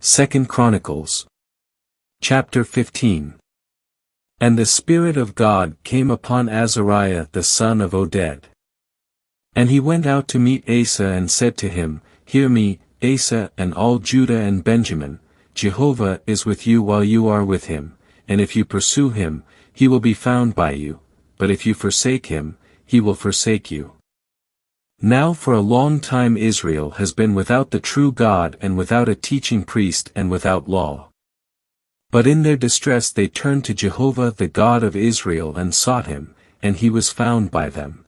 2 Chronicles Chapter 15. And the Spirit of God came upon Azariah the son of Oded. And he went out to meet Asa and said to him, Hear me, Asa and all Judah and Benjamin, Jehovah is with you while you are with him, and if you pursue him, he will be found by you, but if you forsake him, he will forsake you. Now for a long time Israel has been without the true God and without a teaching priest and without law. But in their distress they turned to Jehovah the God of Israel and sought him, and he was found by them.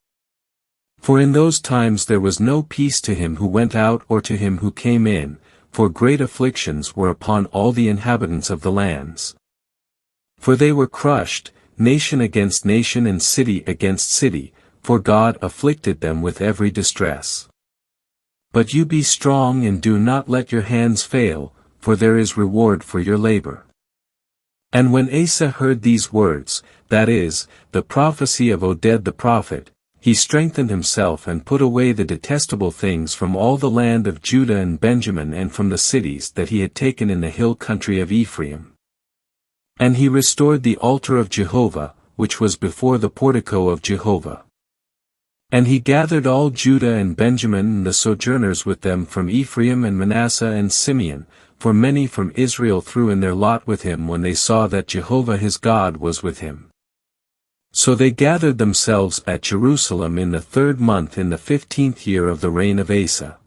For in those times there was no peace to him who went out or to him who came in, for great afflictions were upon all the inhabitants of the lands. For they were crushed, nation against nation and city against city, for God afflicted them with every distress. But you be strong and do not let your hands fail, for there is reward for your labor. And when Asa heard these words, that is, the prophecy of Oded the prophet, he strengthened himself and put away the detestable things from all the land of Judah and Benjamin and from the cities that he had taken in the hill country of Ephraim. And he restored the altar of Jehovah, which was before the portico of Jehovah. And he gathered all Judah and Benjamin and the sojourners with them from Ephraim and Manasseh and Simeon, for many from Israel threw in their lot with him when they saw that Jehovah his God was with him. So they gathered themselves at Jerusalem in the 3rd month in the 15th year of the reign of Asa.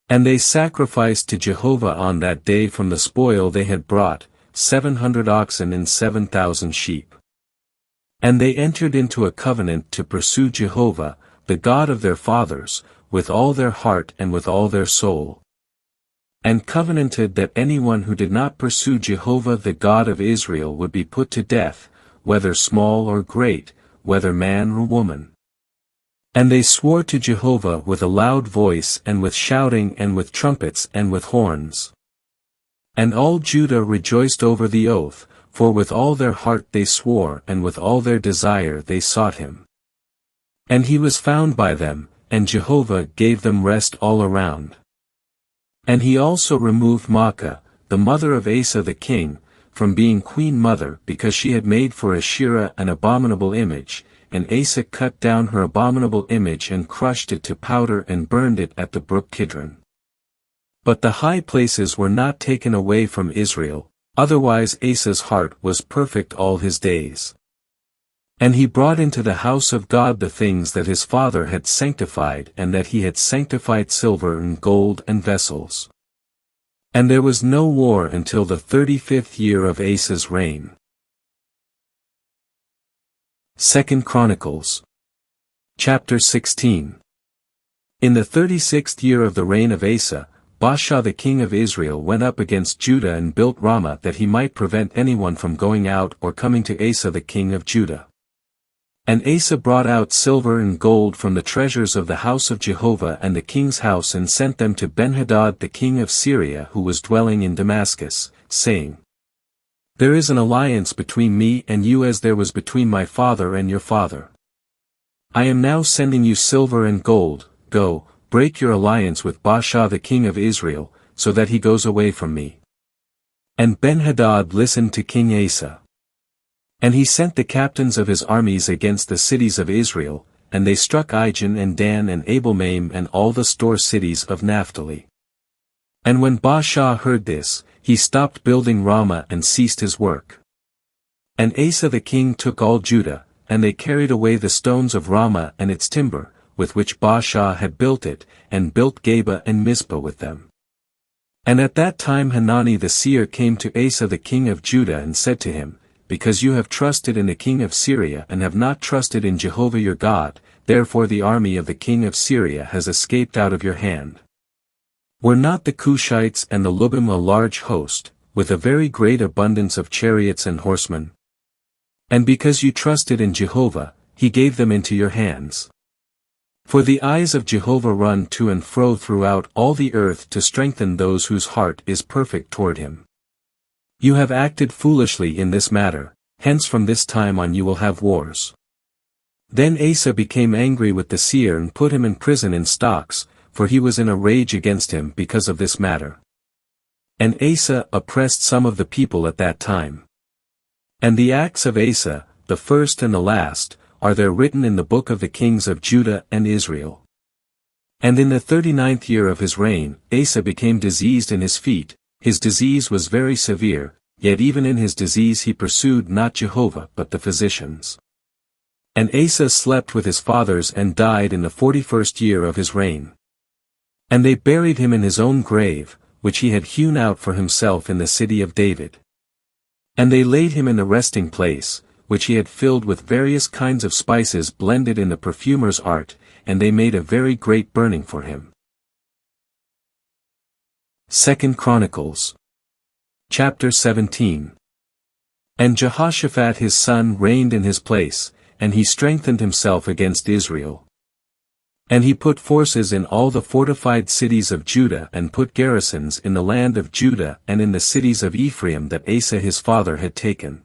And they sacrificed to Jehovah on that day from the spoil they had brought, 700 oxen and 7,000 sheep. And they entered into a covenant to pursue Jehovah, the God of their fathers, with all their heart and with all their soul. And covenanted that anyone who did not pursue Jehovah the God of Israel would be put to death, whether small or great, whether man or woman. And they swore to Jehovah with a loud voice and with shouting and with trumpets and with horns. And all Judah rejoiced over the oath, for with all their heart they swore and with all their desire they sought him. And he was found by them, and Jehovah gave them rest all around. And he also removed Maacah, the mother of Asa the king, from being queen mother because she had made for Asherah an abominable image, and Asa cut down her abominable image and crushed it to powder and burned it at the brook Kidron. But the high places were not taken away from Israel, otherwise Asa's heart was perfect all his days. And he brought into the house of God the things that his father had sanctified and that he had sanctified silver and gold and vessels. And there was no war until the 35th year of Asa's reign. 2 Chronicles Chapter 16. In the 36th year of the reign of Asa, Baasha the king of Israel went up against Judah and built Ramah that he might prevent anyone from going out or coming to Asa the king of Judah. And Asa brought out silver and gold from the treasures of the house of Jehovah and the king's house and sent them to Benhadad the king of Syria who was dwelling in Damascus, saying, There is an alliance between me and you as there was between my father and your father. I am now sending you silver and gold, go, break your alliance with Baasha the king of Israel, so that he goes away from me. And Benhadad listened to King Asa. And he sent the captains of his armies against the cities of Israel, and they struck Ijon and Dan and Abel-maim and all the store cities of Naphtali. And when Baasha heard this, he stopped building Ramah and ceased his work. And Asa the king took all Judah, and they carried away the stones of Ramah and its timber, with which Baasha had built it, and built Geba and Mizpah with them. And at that time Hanani the seer came to Asa the king of Judah and said to him, Because you have trusted in the king of Syria and have not trusted in Jehovah your God, therefore the army of the king of Syria has escaped out of your hand. Were not the Cushites and the Lubim a large host, with a very great abundance of chariots and horsemen? And because you trusted in Jehovah, he gave them into your hands. For the eyes of Jehovah run to and fro throughout all the earth to strengthen those whose heart is perfect toward him. You have acted foolishly in this matter, hence from this time on you will have wars. Then Asa became angry with the seer and put him in prison in stocks, for he was in a rage against him because of this matter. And Asa oppressed some of the people at that time. And the acts of Asa, the first and the last, are there written in the book of the kings of Judah and Israel. And in the 39th year of his reign, Asa became diseased in his feet. His disease was very severe, yet even in his disease he pursued not Jehovah but the physicians. And Asa slept with his fathers and died in the 41st year of his reign. And they buried him in his own grave, which he had hewn out for himself in the city of David. And they laid him in the resting place, which he had filled with various kinds of spices blended in the perfumer's art, and they made a very great burning for him. 2 Chronicles Chapter 17. And Jehoshaphat his son reigned in his place, and he strengthened himself against Israel. And he put forces in all the fortified cities of Judah and put garrisons in the land of Judah and in the cities of Ephraim that Asa his father had taken.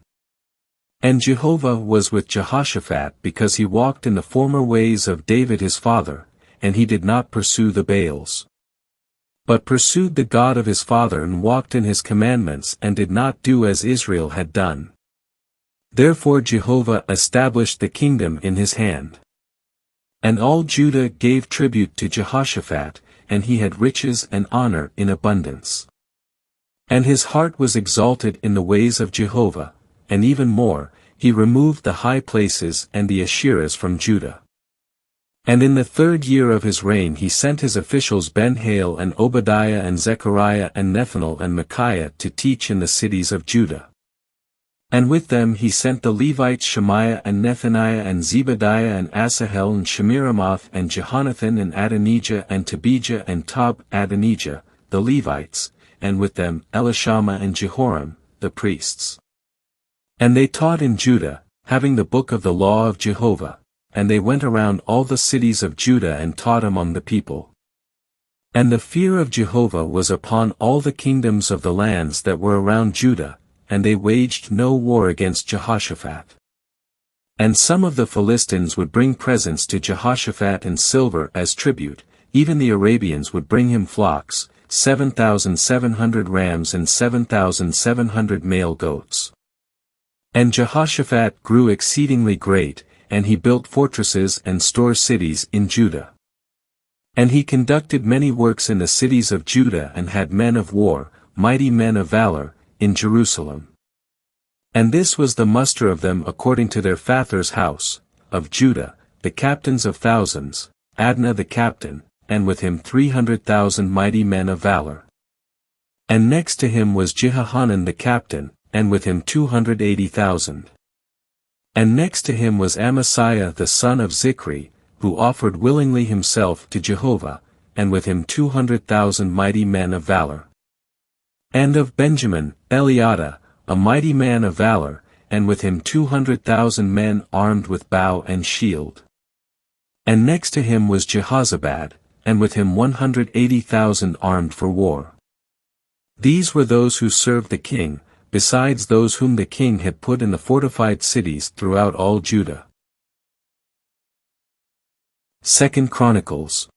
And Jehovah was with Jehoshaphat because he walked in the former ways of David his father, and he did not pursue the Baals, but pursued the God of his father and walked in his commandments and did not do as Israel had done. Therefore Jehovah established the kingdom in his hand. And all Judah gave tribute to Jehoshaphat, and he had riches and honor in abundance. And his heart was exalted in the ways of Jehovah, and even more, he removed the high places and the Asherahs from Judah. And in the 3rd year of his reign he sent his officials Ben-Hail and Obadiah and Zechariah and Nethanel and Micaiah to teach in the cities of Judah. And with them he sent the Levites Shemaiah and Nethaniah and Zebadiah and Asahel and Shemiramoth and Jehonathan and Adonijah and Tobijah and Tob-Adonijah, the Levites, and with them Elishama and Jehoram, the priests. And they taught in Judah, having the book of the law of Jehovah, and they went around all the cities of Judah and taught among the people. And the fear of Jehovah was upon all the kingdoms of the lands that were around Judah, and they waged no war against Jehoshaphat. And some of the Philistines would bring presents to Jehoshaphat and silver as tribute, even the Arabians would bring him flocks, 7,700 rams and 7,700 male goats. And Jehoshaphat grew exceedingly great, and he built fortresses and store cities in Judah. And he conducted many works in the cities of Judah and had men of war, mighty men of valor, in Jerusalem. And this was the muster of them according to their father's house, of Judah, the captains of thousands, Adnah the captain, and with him 300,000 mighty men of valor. And next to him was Jehohanan the captain, and with him 280,000. And next to him was Amasiah the son of Zichri, who offered willingly himself to Jehovah, and with him 200,000 mighty men of valor. And of Benjamin, Eliada, a mighty man of valor, and with him 200,000 men armed with bow and shield. And next to him was Jehozabad, and with him 180,000 armed for war. These were those who served the king, besides those whom the king had put in the fortified cities throughout all Judah. 2 Chronicles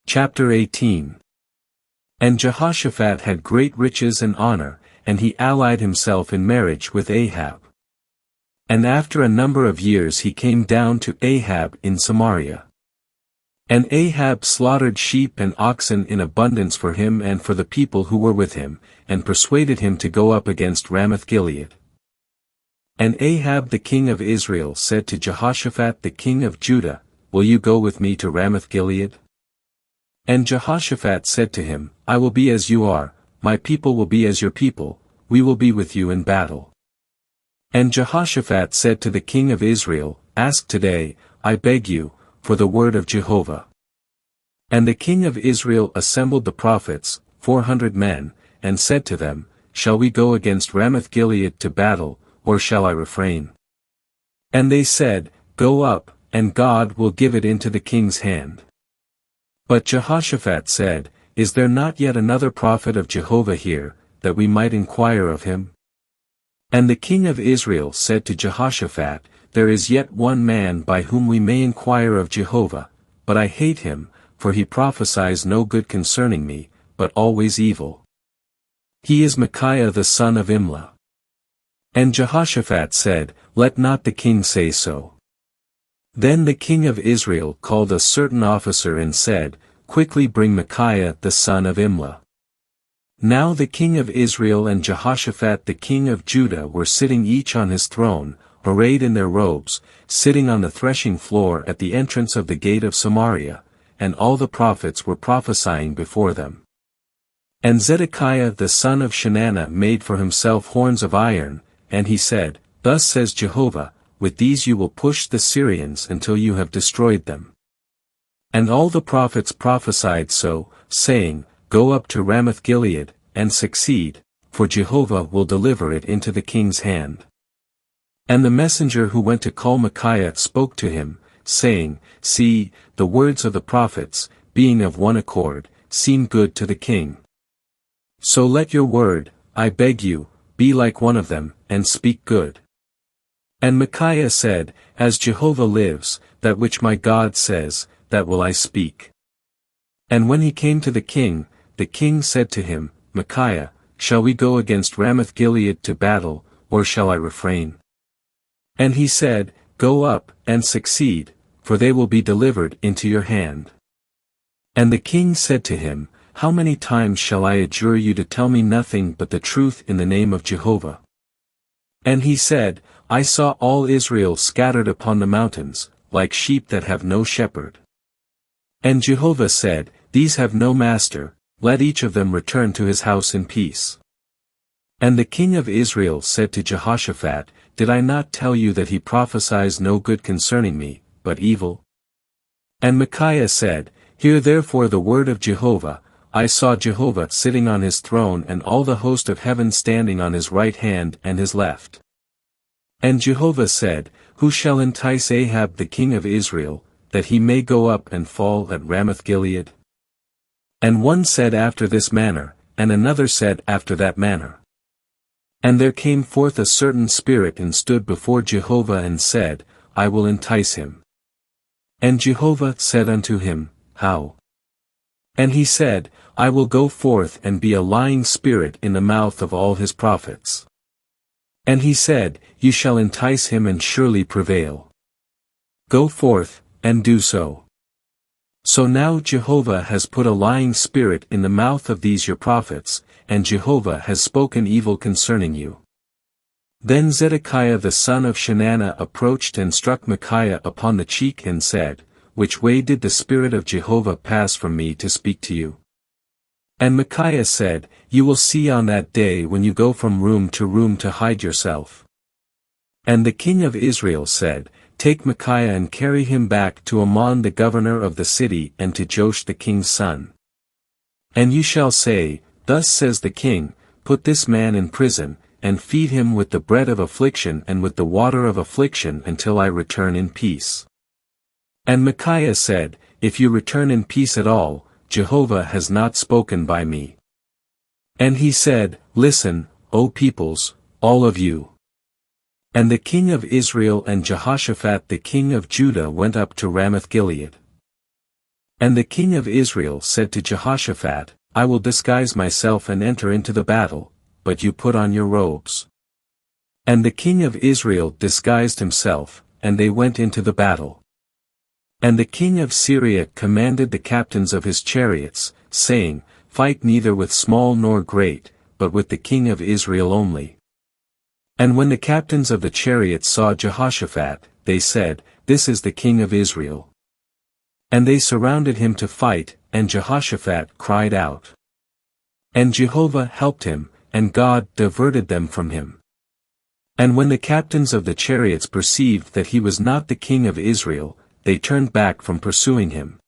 Chapter 18. And Jehoshaphat had great riches and honor, and he allied himself in marriage with Ahab. And after a number of years he came down to Ahab in Samaria. And Ahab slaughtered sheep and oxen in abundance for him and for the people who were with him, and persuaded him to go up against Ramoth-Gilead. And Ahab the king of Israel said to Jehoshaphat the king of Judah, "Will you go with me to Ramoth-Gilead?" And Jehoshaphat said to him, "I will be as you are, my people will be as your people, we will be with you in battle." And Jehoshaphat said to the king of Israel, "Ask today, I beg you, for the word of Jehovah." And the king of Israel assembled the prophets, 400 men, and said to them, "Shall we go against Ramoth-Gilead to battle, or shall I refrain?" And they said, "Go up, and God will give it into the king's hand." But Jehoshaphat said, "Is there not yet another prophet of Jehovah here, that we might inquire of him?" And the king of Israel said to Jehoshaphat, "There is yet one man by whom we may inquire of Jehovah, but I hate him, for he prophesies no good concerning me, but always evil." He is Micaiah the son of Imlah. And Jehoshaphat said, Let not the king say so. Then the king of Israel called a certain officer and said, Quickly bring Micaiah the son of Imlah. Now the king of Israel and Jehoshaphat the king of Judah were sitting each on his throne, arrayed in their robes, sitting on the threshing floor at the entrance of the gate of Samaria, and all the prophets were prophesying before them. And Zedekiah the son of Chenaanah made for himself horns of iron, and he said, Thus says Jehovah, With these you will push the Syrians until you have destroyed them. And all the prophets prophesied so, saying, Go up to Ramoth-Gilead, and succeed, for Jehovah will deliver it into the king's hand. And the messenger who went to call Micaiah spoke to him, saying, See, the words of the prophets, being of one accord, seem good to the king. So let your word, I beg you, be like one of them, and speak good. And Micaiah said, As Jehovah lives, that which my God says, that will I speak. And when he came to the king said to him, Micaiah, shall we go against Ramoth-Gilead to battle, or shall I refrain? And he said, Go up, and succeed, for they will be delivered into your hand. And the king said to him, How many times shall I adjure you to tell me nothing but the truth in the name of Jehovah? And he said, I saw all Israel scattered upon the mountains, like sheep that have no shepherd. And Jehovah said, These have no master, let each of them return to his house in peace. And the king of Israel said to Jehoshaphat, Did I not tell you that he prophesies no good concerning me, but evil? And Micaiah said, Hear therefore the word of Jehovah, I saw Jehovah sitting on his throne and all the host of heaven standing on his right hand and his left. And Jehovah said, Who shall entice Ahab the king of Israel, that he may go up and fall at Ramoth-Gilead? And one said after this manner, and another said after that manner. And there came forth a certain spirit and stood before Jehovah and said, I will entice him. And Jehovah said unto him, How? And he said, I will go forth and be a lying spirit in the mouth of all his prophets. And he said, You shall entice him and surely prevail. Go forth, and do so. So now Jehovah has put a lying spirit in the mouth of these your prophets, and Jehovah has spoken evil concerning you. Then Zedekiah the son of Chenaanah approached and struck Micaiah upon the cheek and said, Which way did the Spirit of Jehovah pass from me to speak to you? And Micaiah said, You will see on that day when you go from room to hide yourself. And the king of Israel said, Take Micaiah and carry him back to Amon the governor of the city and to Joash the king's son. And you shall say, Thus says the king, Put this man in prison, and feed him with the bread of affliction and with the water of affliction until I return in peace. And Micaiah said, If you return in peace at all, Jehovah has not spoken by me. And he said, Listen, O peoples, all of you. And the king of Israel and Jehoshaphat the king of Judah went up to Ramoth-Gilead. And the king of Israel said to Jehoshaphat, I will disguise myself and enter into the battle, but you put on your robes. And the king of Israel disguised himself, and they went into the battle. And the king of Syria commanded the captains of his chariots, saying, Fight neither with small nor great, but with the king of Israel only. And when the captains of the chariots saw Jehoshaphat, they said, This is the king of Israel. And they surrounded him to fight, and Jehoshaphat cried out. And Jehovah helped him, and God diverted them from him. And when the captains of the chariots perceived that he was not the king of Israel, they turned back from pursuing him.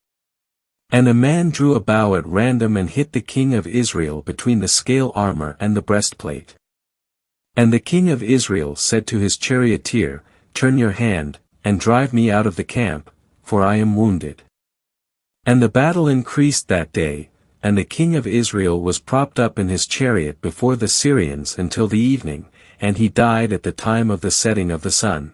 And a man drew a bow at random and hit the king of Israel between the scale armor and the breastplate. And the king of Israel said to his charioteer, Turn your hand, and drive me out of the camp, for I am wounded. And the battle increased that day, and the king of Israel was propped up in his chariot before the Syrians until the evening, and he died at the time of the setting of the sun.